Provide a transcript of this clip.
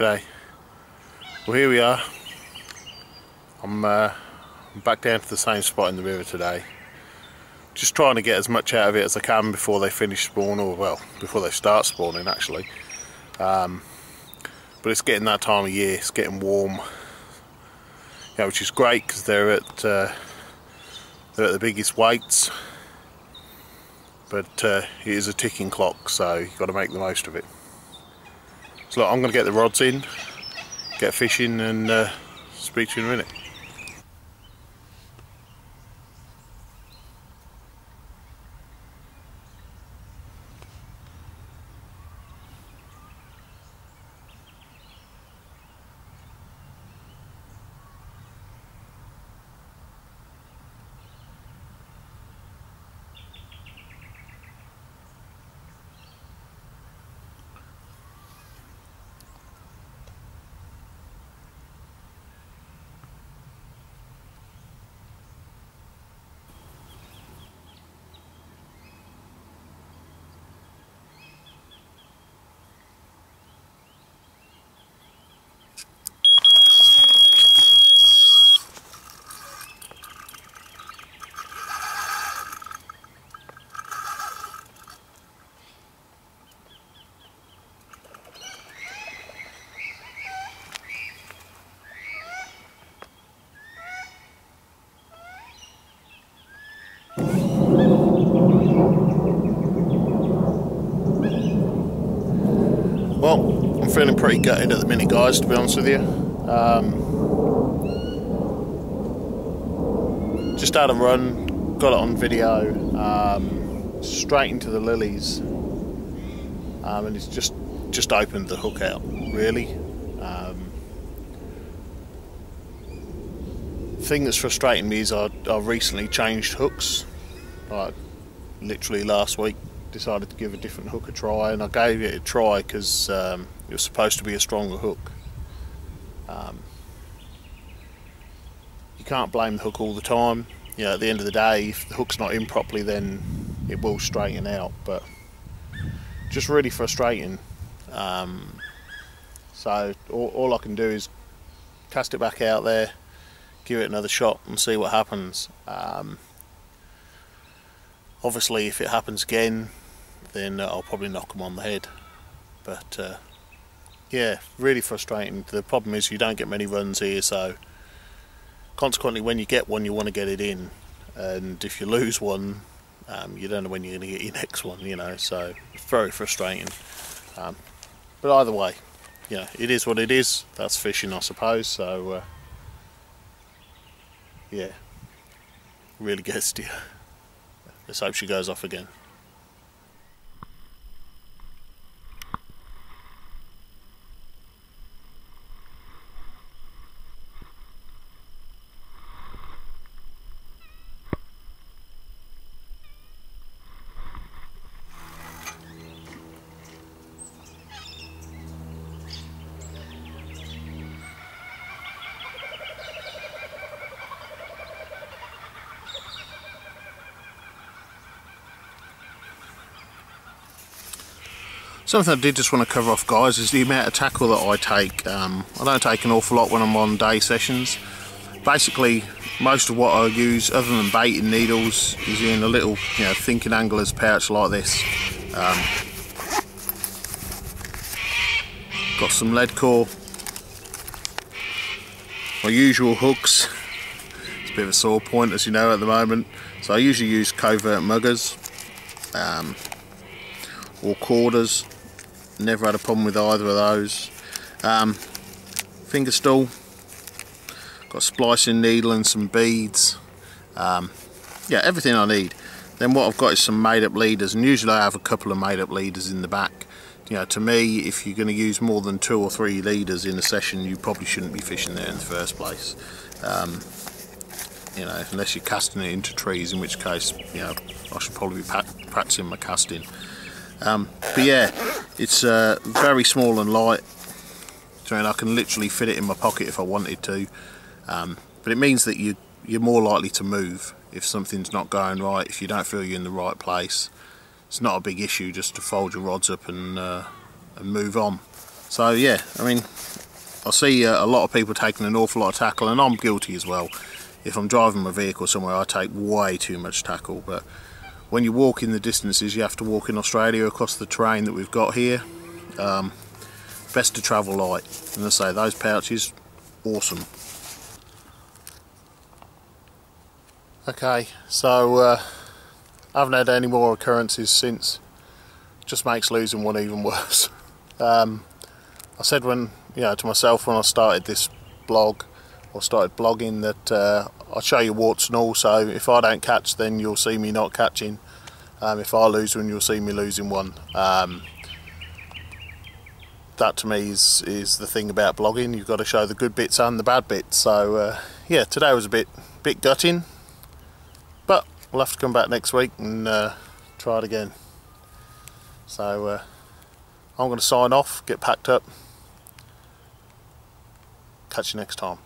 G'day. Well, here we are. I'm back down to the same spot in the river today. Just trying to get as much out of it as I can before they finish spawning, or well, before they start spawning actually. But it's getting that time of year, it's getting warm. Yeah, which is great because they're at the biggest weights. But it is a ticking clock, so you've got to make the most of it. So look, I'm going to get the rods in, get fishing, and speak to you in a minute. Well, I'm feeling pretty gutted at the minute, guys, to be honest with you. Just had a run, got it on video, straight into the lilies, and it's just opened the hook out, really. The thing that's frustrating me is I recently changed hooks, like literally last week. Decided to give a different hook a try, and I gave it a try because it was supposed to be a stronger hook. You can't blame the hook all the time. You know, at the end of the day, if the hook's not in properly, then it will straighten out, but just really frustrating. So all I can do is cast it back out there, give it another shot and see what happens. Obviously if it happens again, then I'll probably knock them on the head. But yeah, really frustrating. The problem is you don't get many runs here, so consequently when you get one you want to get it in, and if you lose one you don't know when you're going to get your next one, you know, so it's very frustrating. But either way, you know, it is what it is. That's fishing, I suppose. So yeah, really gets to you. Let's hope she goes off again. Something I did just want to cover off, guys, is the amount of tackle that I take. I don't take an awful lot when I'm on day sessions. Basically, most of what I use, other than bait and needles, is in a little, you know, thinking angler's pouch like this. Got some lead core, my usual hooks. It's a bit of a sore point, as you know, at the moment. So I usually use covert muggers or corders. Never had a problem with either of those. Finger stool, got a splicing needle and some beads. Yeah, everything I need. Then what I've got is some made up leaders, and usually I have a couple of made up leaders in the back. You know, to me, if you're going to use more than 2 or 3 leaders in a session, you probably shouldn't be fishing there in the first place. You know, unless you're casting it into trees, in which case, you know, I should probably be practicing my casting. But yeah, it's very small and light, so I can literally fit it in my pocket if I wanted to. But it means that you're more likely to move if something's not going right, if you don't feel you're in the right place. It's not a big issue just to fold your rods up and move on. So yeah, I mean, I see a lot of people taking an awful lot of tackle, and I'm guilty as well. If I'm driving my vehicle somewhere, I take way too much tackle, but when you walk in the distances you have to walk in Australia across the terrain that we've got here, best to travel light. And I say, those pouches, awesome. Okay, so I haven't had any more occurrences since. Just makes losing one even worse. I said to myself when I started this blog, or started blogging, that I'd show you warts and all, so if I don't catch, then you'll see me not catching. If I lose one, you'll see me losing one. That to me is the thing about blogging. You've got to show the good bits and the bad bits. So yeah, today was a bit gutting, but we'll have to come back next week and try it again. So I'm going to sign off, get packed up. Catch you next time.